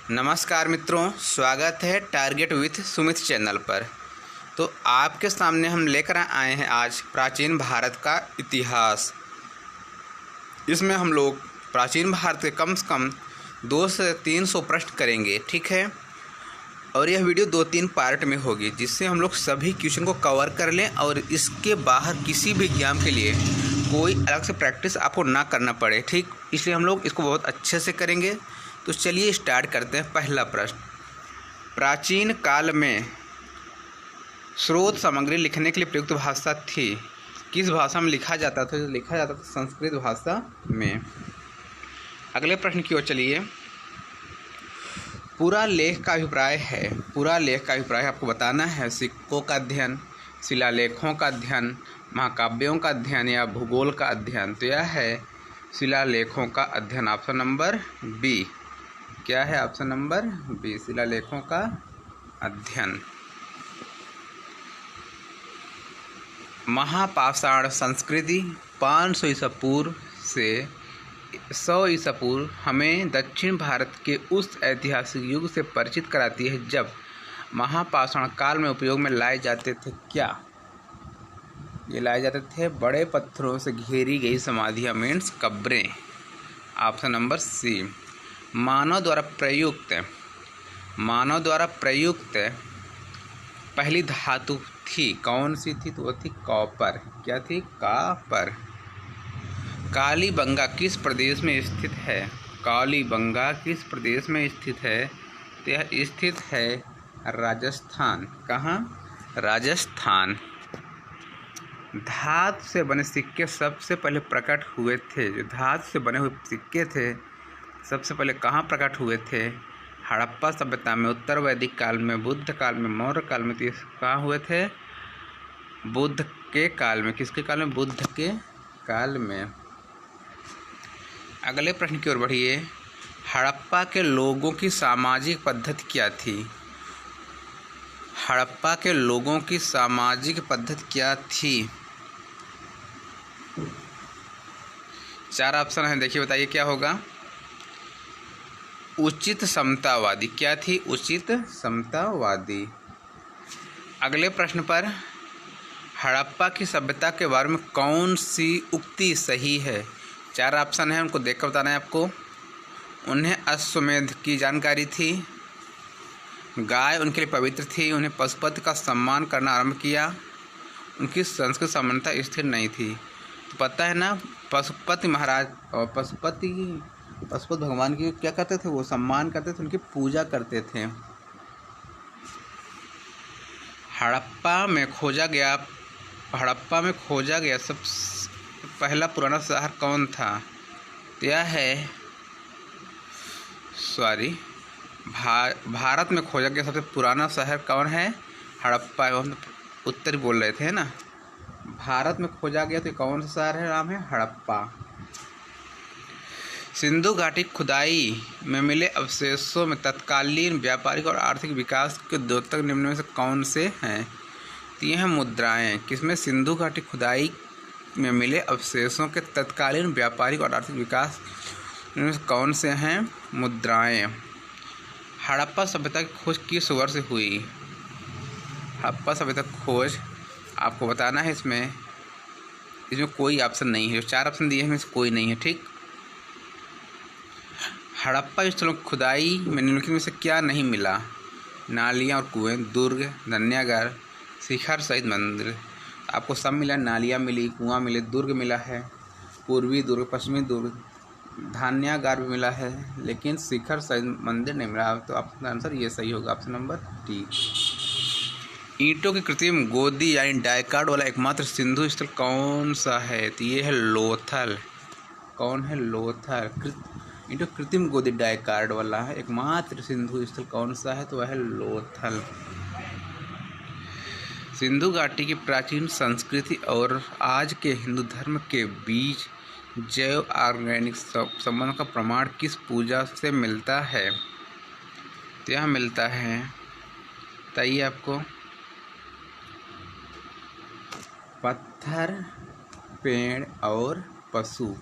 नमस्कार मित्रों, स्वागत है टारगेट विथ सुमित चैनल पर। तो आपके सामने हम लेकर आए हैं आज प्राचीन भारत का इतिहास। इसमें हम लोग प्राचीन भारत के कम से कम 200 से 300 प्रश्न करेंगे, ठीक है। और यह वीडियो 2-3 पार्ट में होगी, जिससे हम लोग सभी क्वेश्चन को कवर कर लें और इसके बाहर किसी भी एग्जाम के लिए कोई अलग से प्रैक्टिस आपको ना करना पड़े, ठीक। इसलिए हम लोग इसको बहुत अच्छे से करेंगे। तो चलिए स्टार्ट करते हैं। पहला प्रश्न, प्राचीन काल में स्रोत सामग्री लिखने के लिए प्रयुक्त भाषा थी। किस भाषा में लिखा जाता था? लिखा जाता था संस्कृत भाषा में। अगले प्रश्न की ओर चलिए। पूरा लेख का अभिप्राय है। पूरा लेख का अभिप्राय आपको बताना है। सिक्कों का अध्ययन, शिलालेखों का अध्ययन, महाकाव्यों का अध्ययन या भूगोल का अध्ययन। तो यह है शिलालेखों का अध्ययन। Option number B. क्या है? ऑप्शन नंबर बी, शिलालेखों का अध्ययन। महापाषाण संस्कृति 500 ईसा पूर्व से 100 ईसा पूर्व हमें दक्षिण भारत के उस ऐतिहासिक युग से परिचित कराती है जब महापाषाण काल में उपयोग में लाए जाते थे। क्या ये लाए जाते थे? बड़े पत्थरों से घेरी गई समाधियाँ, मीन्स कब्रें। Option number C. मानव द्वारा प्रयुक्त पहली धातु थी, कौन सी थी? तो वो थी कॉपर। क्या थी? कॉपर। कालीबंगा किस प्रदेश में स्थित है? कालीबंगा किस प्रदेश में स्थित है? तो यह स्थित है राजस्थान। कहाँ? राजस्थान। धातु से बने सिक्के सबसे पहले प्रकट हुए थे। जो धातु से बने हुए सिक्के थे सबसे पहले कहाँ प्रकट हुए थे? हड़प्पा सभ्यता में, उत्तर वैदिक काल में, बुद्ध काल में, मौर्य काल में। तो कहाँ हुए थे? बुद्ध के काल में। किसके काल में? बुद्ध के काल में। अगले प्रश्न की ओर बढ़िए। हड़प्पा के लोगों की सामाजिक पद्धति क्या थी? हड़प्पा के लोगों की सामाजिक पद्धति क्या थी? 4 ऑप्शन है, देखिए, बताइए क्या होगा। उचित समतावादी। क्या थी? उचित समतावादी। अगले प्रश्न पर, हड़प्पा की सभ्यता के बारे में कौन सी उक्ति सही है? 4 ऑप्शन है, उनको देखकर बताना है आपको। उन्हें अश्वमेध की जानकारी थी, गाय उनके लिए पवित्र थी, उन्हें पशुपति का सम्मान करना आरंभ किया, उनकी संस्कृत समानता स्थिर नहीं थी। तो पता है ना, पशुपति महाराज और पशुपति भगवान की क्या करते थे? वो सम्मान करते थे, उनकी पूजा करते थे। हड़प्पा में खोजा गया सबसे पहला पुराना शहर कौन था? तो यह है भारत में खोजा गया सबसे पुराना शहर कौन है? हड़प्पा। उत्तर बोल रहे थे ना। भारत में खोजा गया तो कौन सा शहर है? नाम है हड़प्पा। सिंधु घाटी खुदाई में मिले अवशेषों में तत्कालीन व्यापारिक और आर्थिक विकास के द्योतक निम्न में से कौन से हैं? तो ये हैं मुद्राएं। किसमें? सिंधु घाटी खुदाई में मिले अवशेषों के तत्कालीन व्यापारिक और आर्थिक विकास में से कौन से हैं? मुद्राएं। हड़प्पा सभ्यता की खोज किस वर्ष हुई? हड़प्पा सभ्यता की खोज आपको बताना है। इसमें कोई ऑप्शन नहीं है। जो 4 ऑप्शन दिए हैं इसमें कोई नहीं है, ठीक। हड़प्पा स्थलों की खुदाई में निम्नलिखित में से क्या नहीं मिला? नालियाँ और कुएं, दुर्ग, धन्यागार, शिखर सहित मंदिर। आपको सब मिला। नालियाँ मिली, कुआं मिले, दुर्ग मिला है, पूर्वी दुर्ग, पश्चिमी दुर्ग, धान्यागार भी मिला है, लेकिन शिखर सहित मंदिर नहीं मिला। तो आपका आंसर ये सही होगा, ऑप्शन नंबर डी। ईंटों की कृत्रिम गोदी यानी डाइकार्ड वाला एकमात्र सिंधु स्थल कौन सा है? तो ये है लोथल। कौन है? लोथल। ईंटों की कृत्रिम गोदी डाइकार्ड वाला है एकमात्र सिंधु स्थल कौन सा है? तो वह है लोथल। सिंधु घाटी की प्राचीन संस्कृति और आज के हिंदू धर्म के बीच जैव ऑर्गेनिक संबंध का प्रमाण किस पूजा से मिलता है? तो यह मिलता है, बताइए आपको, पत्थर, पेड़ और पशु।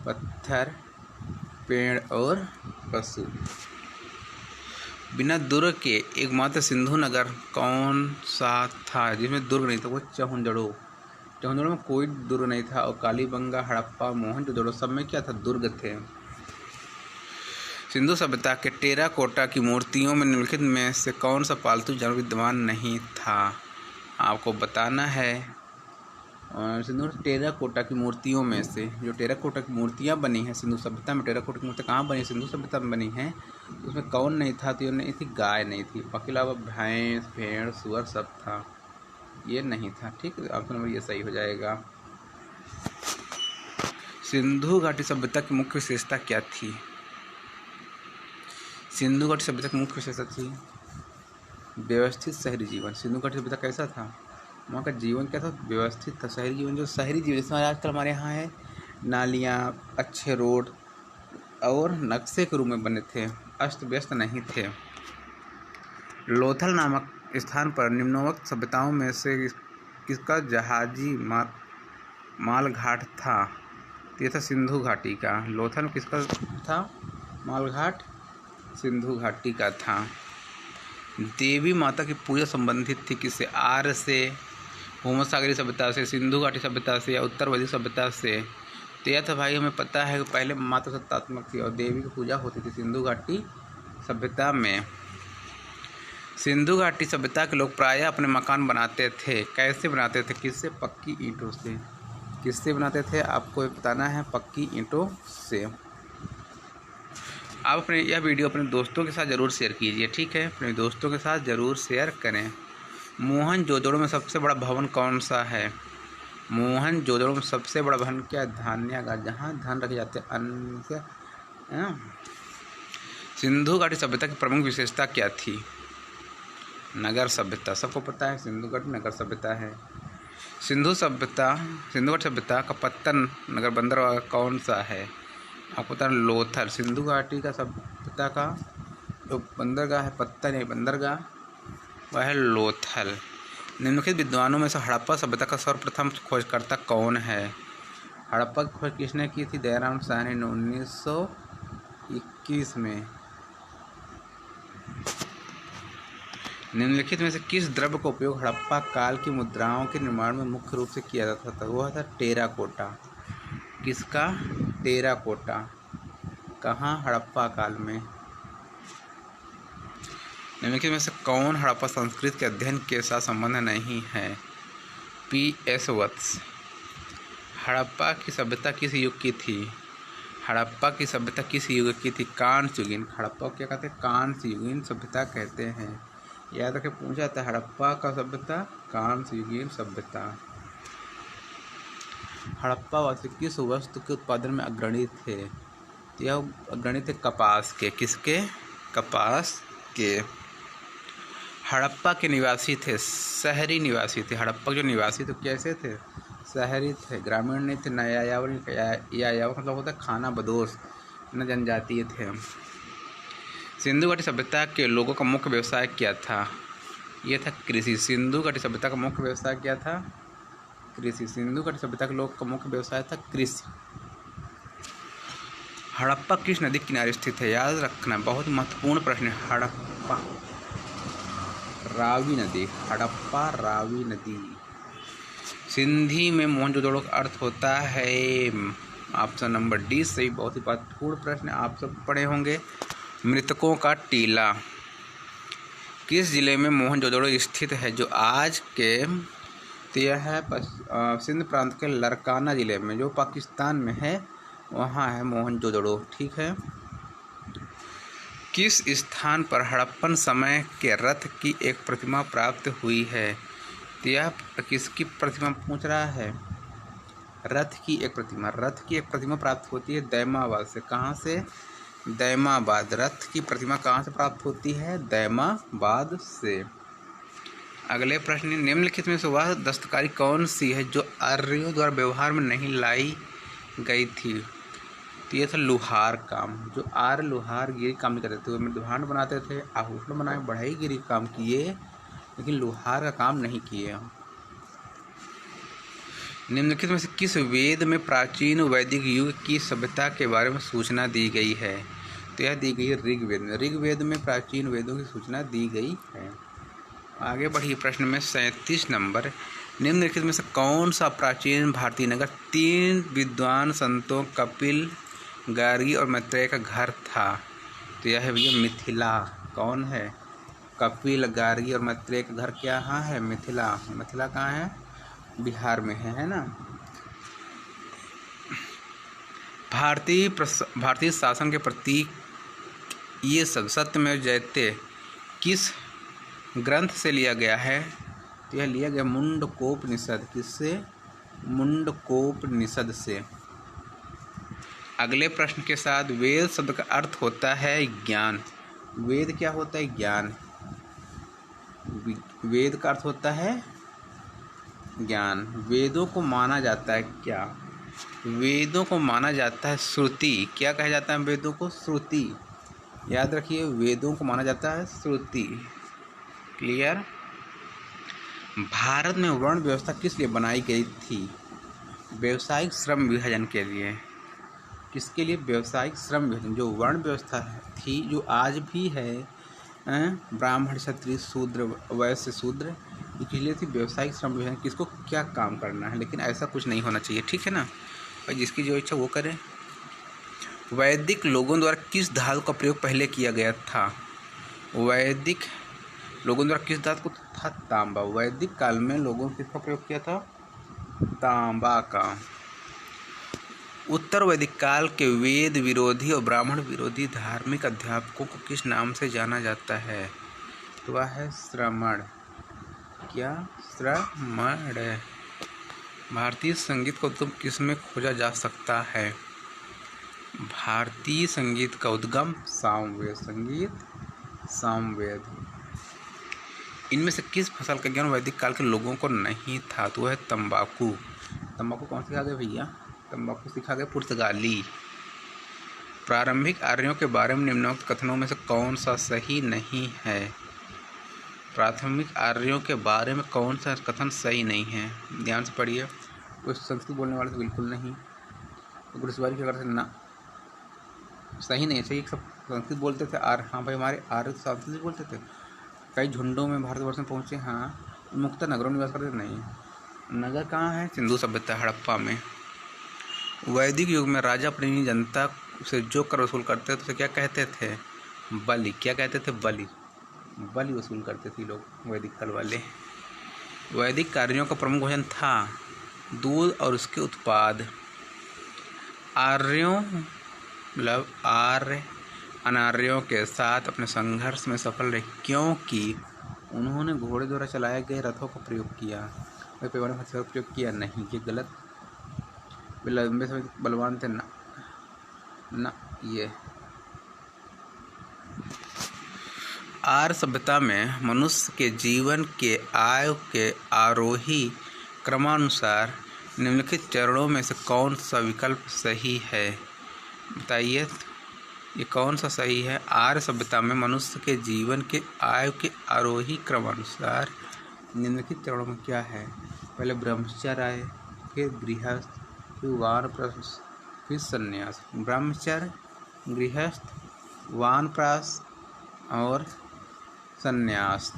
पत्थर, पेड़ और पशु। बिना दुर्ग के एकमात्र सिंधु नगर कौन सा था जिसमें दुर्ग नहीं था? वो चहुंजड़ो। चहुंजड़ो में कोई दुर्ग नहीं था और कालीबंगा, हड़प्पा, मोहनजोदड़ो सब में क्या था? दुर्ग थे। सिंधु सभ्यता के टेराकोटा की मूर्तियों में निम्नलिखित में से कौन सा पालतू जानवर विद्यमान नहीं था? आपको बताना है। और सिंधु टेराकोटा की मूर्तियों में से जो टेराकोटा की मूर्तियाँ बनी हैं सिंधु सभ्यता में, टेराकोटा की मूर्तियाँ कहाँ बनी? सिंधु सभ्यता में बनी हैं। उसमें कौन नहीं था? तो ये नहीं थी, गाय नहीं थी। बाकी अलावा भैंस, भेड़, सुअर सब था, ये नहीं था। ठीक है, ऑप्शन नंबर ये सही हो जाएगा। सिंधु घाटी सभ्यता की मुख्य विशेषता क्या थी? सिंधु घाटी सभ्यता की मुख्य विशेषता थी व्यवस्थित शहरी जीवन। सिंधु घाटी सभ्यता कैसा था? वहाँ का जीवन क्या था? व्यवस्थित था। शहरी जीवन, जो शहरी जीवन जैसे आजकल हमारे यहाँ है, नालियाँ, अच्छे रोड और नक्शे के रूप में बने थे, अस्त व्यस्त नहीं थे। लोथल नामक स्थान पर निम्नोक्त सभ्यताओं में से किसका जहाजी माल घाट था? ये था सिंधु घाटी का। लोथल में किसका था माल घाट? सिंधु घाटी का था। देवी माता की पूजा संबंधित थी किससे? आर्य से, भूमसागरीय सभ्यता से, सिंधु घाटी सभ्यता से या उत्तर वैदिक सभ्यता से? तो यह तो भाई हमें पता है कि पहले माता सत्तात्मक थी और देवी की पूजा होती थी सिंधु घाटी सभ्यता में। सिंधु घाटी सभ्यता के लोग प्रायः अपने मकान बनाते थे। कैसे बनाते थे? किससे? पक्की ईंटों से। किससे बनाते थे? आपको बताना है, पक्की ईंटों से। आप अपने यह वीडियो अपने दोस्तों के साथ ज़रूर शेयर कीजिए। ठीक है, अपने दोस्तों के साथ ज़रूर शेयर करें। मोहनजोदड़ो में सबसे बड़ा भवन कौन सा है? मोहनजोदड़ो में सबसे बड़ा भवन क्या? धान्यागार, जहाँ धन रखे जाते हैं, अन्न से। सिंधु घाटी सभ्यता की प्रमुख विशेषता क्या थी? नगर सभ्यता। सबको पता है सिंधु घाटी नगर सभ्यता है। सिंधु घाटी सभ्यता का पत्तन नगर बंदरगाह कौन सा है? आपको पता है लोथल। सिंधु घाटी का सभ्यता का जो बंदरगाह है, पत्तन है बंदरगाह, वह है लोथल। निम्नलिखित विद्वानों में से हड़प्पा सभ्यता का सर्वप्रथम खोजकर्ता कौन है? हड़प्पा की खोज किसने की थी? दयाराम साहनी ने 1921 में। निम्नलिखित में से किस द्रव्य का उपयोग हड़प्पा काल की मुद्राओं के निर्माण में मुख्य रूप से किया जाता था? वह था टेराकोटा। किसका? टेराकोटा। कहाँ? हड़प्पा काल में। निम्नलिखित में से कौन हड़प्पा संस्कृति के अध्ययन के साथ संबंध नहीं है? P.S. वत्स। हड़प्पा की सभ्यता किस युग की थी? हड़प्पा की सभ्यता किस युग की थी? कांस्य युगीन। हड़प्पा को क्या कहते हैं? कांस्य युगीन सभ्यता कहते हैं। याद रखें, पूछा था हड़प्पा का सभ्यता कांस्य युगीन सभ्यता। हड़प्पा वासी किस वस्तु के उत्पादन में अग्रणी थे? यह अग्रणी थे कपास के। किसके? कपास के। हड़प्पा के निवासी थे शहरी निवासी थे। हड़प्पा जो निवासी थे कैसे थे? शहरी थे, ग्रामीण नहीं थे। न यायावर मतलब होता है खाना बदोश, न जनजातीय थे। सिंधु घाटी सभ्यता के लोगों का मुख्य व्यवसाय क्या था? यह था कृषि। सिंधु घाटी सभ्यता का मुख्य व्यवसाय क्या था? कृषि। सिंधु घाटी सभ्यता के लोगों का मुख्य व्यवसाय था कृषि। हड़प्पा किस नदी के किनारे स्थित है? याद रखना, बहुत महत्वपूर्ण प्रश्न है। हड़प्पा रावी नदी। हड़प्पा रावी नदी। सिंधी में मोहनजोदड़ो का अर्थ होता है, ऑप्शन नंबर डी सही। बहुत ही महत्वपूर्ण प्रश्न आप सब पढ़े होंगे। मृतकों का टीला। किस जिले में मोहनजोदड़ो स्थित है? जो आज के यह है सिंध प्रांत के लरकाना जिले में, जो पाकिस्तान में है, वहाँ है मोहनजोदड़ो। ठीक है। किस स्थान पर हड़प्पन समय के रथ की एक प्रतिमा प्राप्त हुई है? तो यह किसकी प्रतिमा पूछ रहा है? रथ की एक प्रतिमा प्राप्त होती है दैमाबाद से। कहाँ से? दैमाबाद। रथ की प्रतिमा कहाँ से प्राप्त होती है? दैमाबाद से। अगले प्रश्न, निम्नलिखित में से वह दस्तकारी कौन सी है जो आर्यों द्वारा व्यवहार में नहीं लाई गई थी? तो ये था लुहार काम। जो आर्य लुहार गिरी काम नहीं करते थे, वो मृदभांड बनाते थे, आभूषण बनाए, बढ़ई गिरी काम किए, लेकिन लुहार का काम नहीं किए। निम्नलिखित में से किस वेद में प्राचीन वैदिक युग की सभ्यता के बारे में सूचना दी गई है? तो यह दी गई है ऋग्वेद में। ऋग्वेद में प्राचीन वेदों की सूचना दी गई है। आगे बढ़िए प्रश्न में 37 नंबर, निम्नलिखित में से कौन सा प्राचीन भारतीय नगर 3 विद्वान संतों कपिल, गार्गी और मैत्रेय का घर था? तो यह है भैया मिथिला। कौन है? कपिल, गार्गी और मैत्रेय का घर कहाँ है? मिथिला। मिथिला कहाँ है? बिहार में है ना। भारतीय शासन के प्रतीक ये सब सत्यमेव जयते किस ग्रंथ से लिया गया है? तो यह लिया गया मुंडकोपनिषद। किससे? मुंडकोपनिषद से। अगले प्रश्न के साथ, वेद शब्द का अर्थ होता है ज्ञान। वेद क्या होता है? ज्ञान। वेद का अर्थ होता है ज्ञान। वेदों को माना जाता है क्या? वेदों को माना जाता है श्रुति। क्या कहा जाता है वेदों को? श्रुति। याद रखिए, वेदों को माना जाता है श्रुति। क्लियर? भारत में वर्ण व्यवस्था किस लिए बनाई गई थी? व्यवसायिक श्रम विभाजन के लिए। किसके लिए? व्यवसायिक श्रम विभाजन। जो वर्ण व्यवस्था थी, जो आज भी है, ब्राह्मण, क्षत्रिय, शूद्र, वैश्य, शूद्र, इसके लिए थी व्यवसायिक श्रम विभाजन। किसको क्या काम करना है, लेकिन ऐसा कुछ नहीं होना चाहिए। ठीक है ना? और जिसकी जो इच्छा वो करे। वैदिक लोगों द्वारा किस धातु का प्रयोग पहले किया गया था? वैदिक लोगों द्वारा किस धातु को था? तांबा। वैदिक काल में लोगों ने किसका प्रयोग किया था? तांबा का। उत्तर वैदिक काल के वेद विरोधी और ब्राह्मण विरोधी धार्मिक अध्यापकों को किस नाम से जाना जाता है? तो वह है श्रमण। क्या? श्रमण। भारतीय संगीत का उद्गम किसमें खोजा जा सकता है? भारतीय संगीत का उद्गम सामवेद। संगीत सामवेद। इनमें से किस फसल का ज्ञान वैदिक काल के लोगों को नहीं था? तो वह है तंबाकू। तंबाकू कौन सिखा गए भैया? तंबाकू सिखा गए पुर्तगाली। प्रारंभिक आर्यों के बारे में निम्नोक्त कथनों में से कौन सा सही नहीं है? प्राथमिक आर्यों के बारे में कौन सा कथन सही नहीं है? ध्यान से पढ़िए। कुछ संस्कृत बोलने वाले तो बिल्कुल नहीं, तो गुरुसवारी के अगर से ना सही नहीं चाहिए। सब संस्कृत बोलते थे। हाँ भाई, हमारे आर्य संस्कृत बोलते थे। कई झुंडों में भारतवर्ष में पहुँचे। हाँ, मुक्त नगरों में निवास करते नहीं। नगर कहाँ है? सिंधु सभ्यता, हड़प्पा में। वैदिक युग में राजा अपनी जनता से जो कर वसूल करते थे तो उसे क्या कहते थे? बलि। क्या कहते थे? बलि। बलि वसूल करते थे लोग वैदिक काल वाले। वैदिक कार्यों का प्रमुख भोजन था दूध और उसके उत्पाद। आर्यों मतलब आर्य अनार्यों के साथ अपने संघर्ष में सफल रहे, क्योंकि उन्होंने घोड़े द्वारा चलाए गए रथों का प्रयोग किया। वे पैमाने का प्रयोग किया नहीं। ये गलत। वे लंबे समय तक बलवान थे ना। ये आर्य सभ्यता में मनुष्य के जीवन के आयु के आरोही क्रमानुसार निम्नलिखित चरणों में से कौन सा विकल्प सही है? बताइए, ये कौन सा सही है? आर्य सभ्यता में मनुष्य के जीवन के आयु के आरोही क्रमानुसार निम्नलिखित चरणों में क्या है? पहले ब्रह्मचर्य आए, फिर गृहस्थ, फिर वानप्रस्थ, फिर संन्यास। ब्रह्मचर्य, गृहस्थ, वानप्रस्थ और संन्यास।